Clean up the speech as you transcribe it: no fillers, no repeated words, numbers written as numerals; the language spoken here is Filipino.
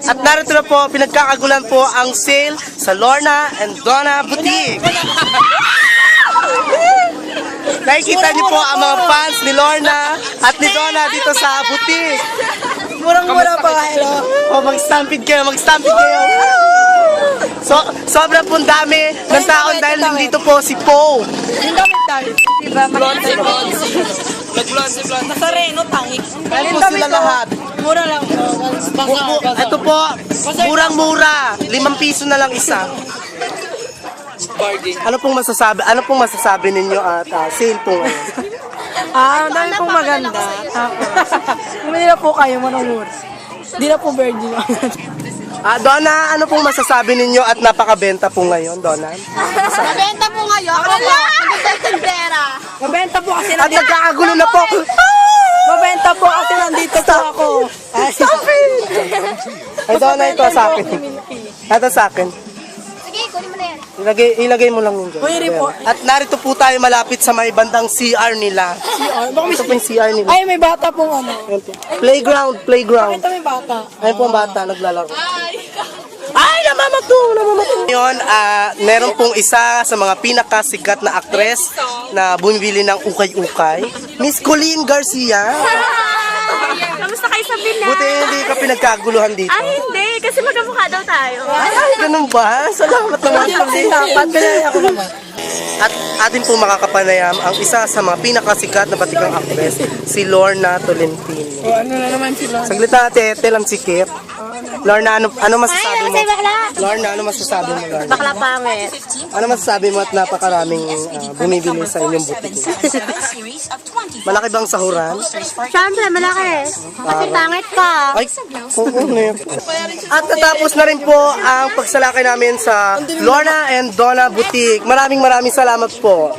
At narito na po, pinagkakagulan po ang sale sa Lorna and Donna Boutique. Nakikita niyo po ang mga fans ni Lorna at ni Donna dito sa boutique. Murang-mura pa, hello. O, mag-stampede kayo, mag-stampede kayo. So, sobrang pong dami ng taon dahil nandito po si Poe. Yung damit tayo. Diba? Blondie. Nasareno, tangi. Dahil po sila lahat. Mura lang. Ito po, murang-mura. 5 piso na lang isa. Ano pong masasabi ninyo at sale po ngayon? Ang dami pong maganda. Bumili na po kayo, manumura. Hindi na po virgin. Donna, ano pong masasabi ninyo at napakabenta po ngayon, Donna? Nabenta po ngayon. Wala! Hindi tayo tindera. Mabenta po kasi At nandito. nagkakagulo na po. Mabenta po kasi nandito po ako. Stop it! Ay, Donna, ito sa akin. Ito sa akin. Sige, kunin mo na yan. Ilagay mo lang yun dyan. Uy, report. At narito po tayo malapit sa may bandang CR nila. Ito po yung CR nila. Ay, may bata pong ano. Ayan po. Playground. Ito may bata. Ayun po ang bata, naglalaro. Ay, namamato! Ngayon, meron pong isa sa mga pinakasikat na aktres na bumibili ng ukay-ukay. Miss Colleen Garcia. Kamusta kayo sa Pinas? Buti hindi ka pinagkaguluhan dito. Ay, hindi. Kasi magkamukha daw tayo. Ay, ganun ba? Salamat naman. Dapat pinaya ako naman. At atin po makakapanayam ang isa sa mga pinakasikat na batikang aktres, si Lorna Tolentino. O, ano na naman sila. Saglit na, Tete, lang sikip. Lorna, ano masasabi mo? bakla. Lorna, ano masasabi mo, Lorna? Bakla pangit. Ano masasabi mo at napakaraming bumibili sa inyong butik? Malaki bang sahuran? Siyempre, malaki. Kasi pangit ka. Ay, punit. At natapos na rin po ang pagsalakay namin sa Lorna and Donna Boutique. Maraming salamat po.